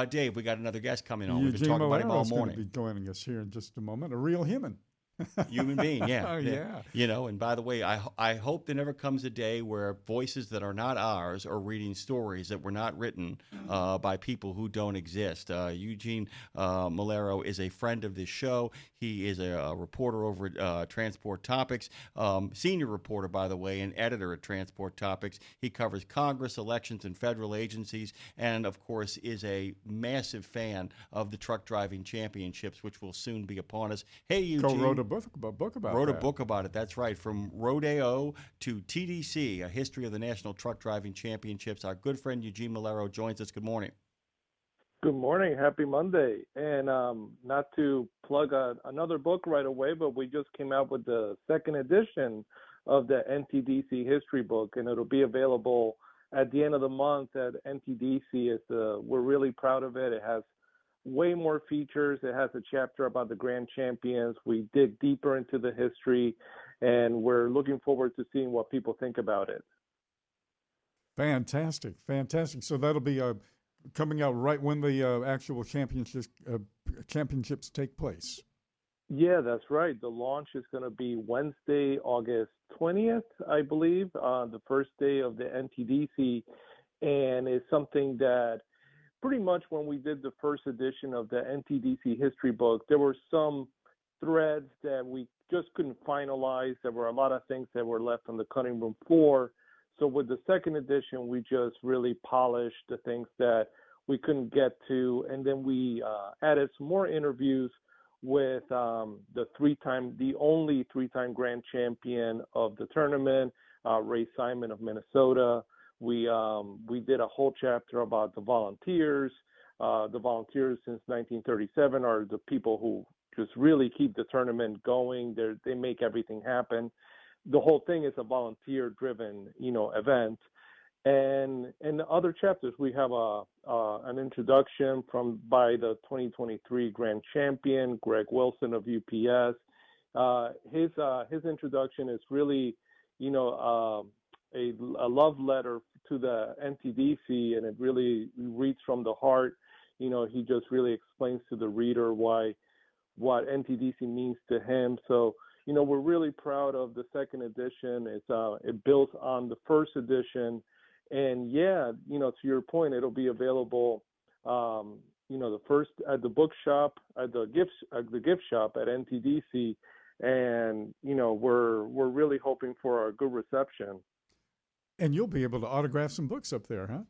Dave, we got another guest coming on. We've been Eugene talking about him Mulero all is going to morning. be joining us here in just a moment. A real human. Human being, yeah, yeah. Yeah. And by the way, I hope there never comes a day where voices that are not ours are reading stories that were not written by people who don't exist. Eugene Mulero is a friend of this show. He is a reporter over at Transport Topics, senior reporter, by the way, and editor at Transport Topics. He covers Congress, elections, and federal agencies, and of course is a massive fan of the truck driving championships, which will soon be upon us. Hey, Eugene. Co-wrote a book about Wrote a that. book about it. That's right. From Rodeo to TDC, a history of the National Truck Driving Championships. Our good friend Eugene Mulero joins us. Good morning. Good morning. Happy Monday. And not to plug another book right away, but we just came out with the second edition of the NTDC history book, and it'll be available at the end of the month at NTDC. We're really proud of it. It has way more features. It has a chapter about the grand champions. We dig deeper into the history, and we're looking forward to seeing what people think about it. Fantastic. So that'll be coming out right when the actual championships take place. Yeah, that's right. The launch is going to be Wednesday, August 20th, I believe, the first day of the NTDC, and it's something that pretty much when we did the first edition of the NTDC history book, there were some threads that we just couldn't finalize. There were a lot of things that were left on the cutting room floor. So with the second edition, we just really polished the things that we couldn't get to. And then we added some more interviews with the only three-time grand champion of the tournament, Ray Simon of Minnesota. We did a whole chapter about the volunteers. The volunteers since 1937 are the people who just really keep the tournament going. They make everything happen. The whole thing is a volunteer-driven, event. And in the other chapters, we have an introduction by the 2023 grand champion, Greg Wilson of UPS. His introduction is really, a love letter to the NTDC, and it really reads from the heart. He just really explains to the reader what NTDC means to him. So, we're really proud of the second edition. It builds on the first edition, and yeah, to your point, it'll be available. The first at the bookshop, at the gift shop at NTDC, and we're really hoping for a good reception. And you'll be able to autograph some books up there,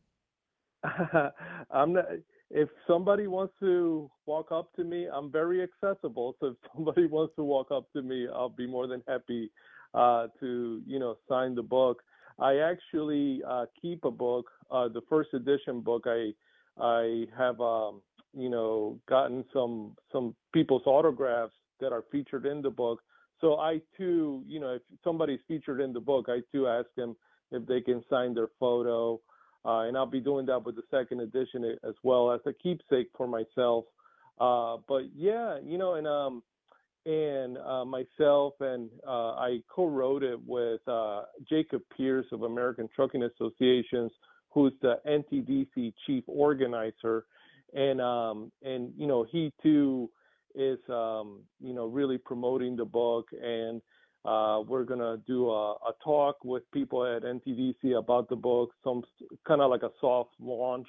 huh? I'm not. If somebody wants to walk up to me, I'm very accessible. So if somebody wants to walk up to me, I'll be more than happy to sign the book. I actually keep a book, the first edition book. I have gotten some people's autographs that are featured in the book. So I too, if somebody's featured in the book, I too ask them if they can sign their photo. And I'll be doing that with the second edition as well as a keepsake for myself. But yeah, and myself and I co-wrote it with Jacob Pierce of American Trucking Associations, who's the NTDC chief organizer, and he too is really promoting the book, and we're gonna do a talk with people at NTDC about the book, some kind of like a soft launch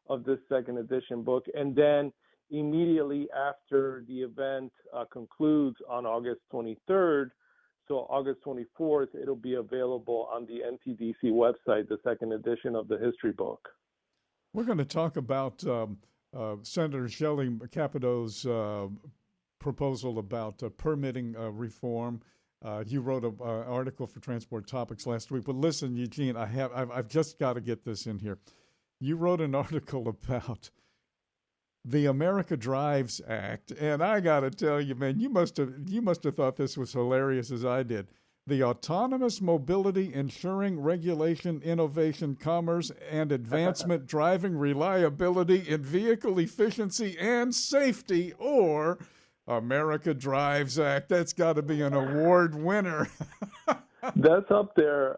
of this second edition book, and then immediately after the event concludes on August 23rd, so August 24th, it'll be available on the NTDC website, the second edition of the history book. We're going to talk about Senator Shelley Capito's proposal about permitting reform. You wrote an article for Transport Topics last week. But listen, Eugene, I've just got to get this in here. You wrote an article about the America Drives Act, and I got to tell you, man, you must have thought this was hilarious as I did. The Autonomous Mobility Ensuring Regulation, Innovation, Commerce, and Advancement Driving Reliability in Vehicle Efficiency and Safety, or America Drives Act. That's got to be an award winner. That's up there.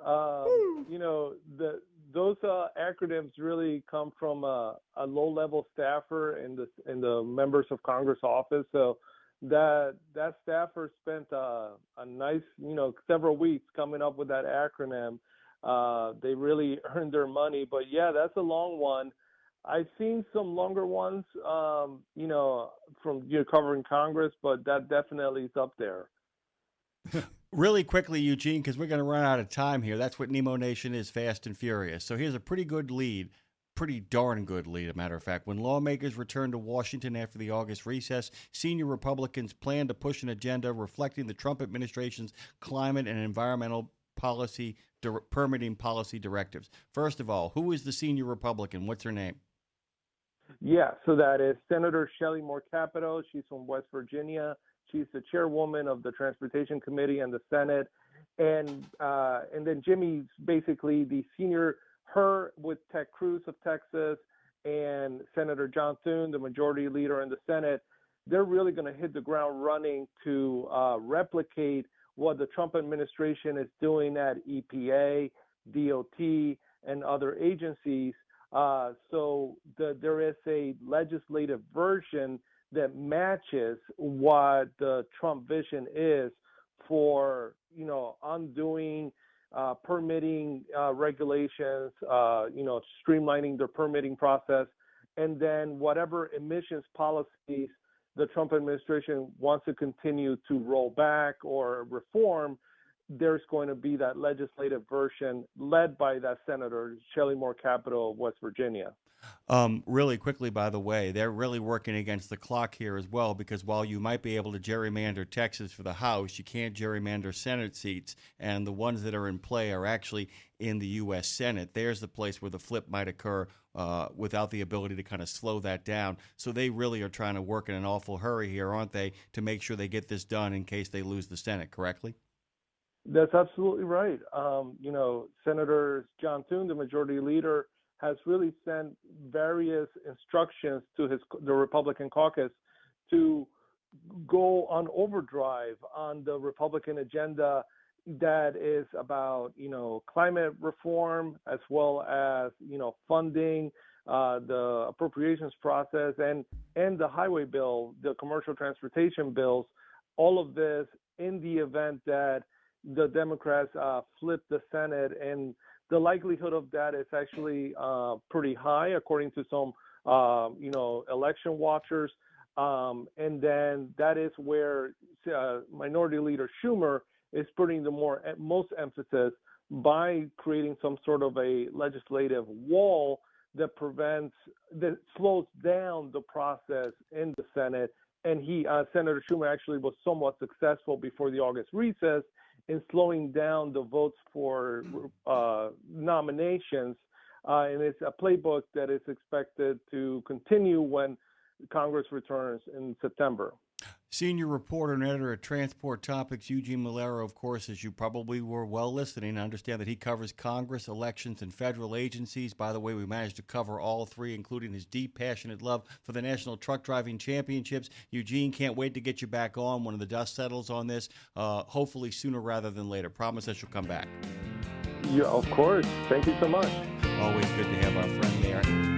those acronyms really come from a low-level staffer in the members of Congress office. So that staffer spent a nice, several weeks coming up with that acronym. They really earned their money. But yeah, that's a long one. I've seen some longer ones, from covering Congress, but that definitely is up there. Really quickly, Eugene, because we're going to run out of time here. That's what Nemo Nation is, fast and furious. So here's a pretty good lead, pretty darn good lead, a matter of fact. When lawmakers return to Washington after the August recess, senior Republicans plan to push an agenda reflecting the Trump administration's climate and environmental policy, permitting policy directives. First of all, who is the senior Republican? What's her name? Yeah, so that is Senator Shelley Moore Capito. She's from West Virginia. She's the chairwoman of the Transportation Committee and the Senate. And then Jimmy's basically the senior, her with Ted Cruz of Texas and Senator John Thune, the majority leader in the Senate. They're really going to hit the ground running to replicate what the Trump administration is doing at EPA, DOT, and other agencies. So there is a legislative version that matches what the Trump vision is for, undoing permitting regulations, streamlining the permitting process, and then whatever emissions policies the Trump administration wants to continue to roll back or reform, there's going to be that legislative version led by that Senator Shelley Moore Capito of West Virginia. Really quickly, by the way, they're really working against the clock here as well, because while you might be able to gerrymander Texas for the House, you can't gerrymander Senate seats, and the ones that are in play are actually in the U.S. Senate. There's the place where the flip might occur without the ability to kind of slow that down. So they really are trying to work in an awful hurry here, aren't they, to make sure they get this done in case they lose the Senate, correctly? That's absolutely right. Senator John Thune, the majority leader, has really sent various instructions to the Republican caucus to go on overdrive on the Republican agenda that is about, climate reform, as well as, funding, the appropriations process, and the highway bill, the commercial transportation bills, all of this in the event that the Democrats flip the Senate. And the likelihood of that is actually pretty high, according to some, election watchers. And then that is where Minority Leader Schumer is putting the most emphasis by creating some sort of a legislative wall that slows down the process in the Senate. And Senator Schumer actually was somewhat successful before the August recess in slowing down the votes for nominations. And it's a playbook that is expected to continue when Congress returns in September. Senior reporter and editor at Transport Topics, Eugene Mulero, of course, as you probably were well listening, I understand that he covers Congress, elections, and federal agencies. By the way, we managed to cover all three, including his deep, passionate love for the National Truck Driving Championships. Eugene, can't wait to get you back on when the dust settles on this, hopefully sooner rather than later. Promise that you'll come back. Yeah, of course. Thank you so much. Always good to have our friend there.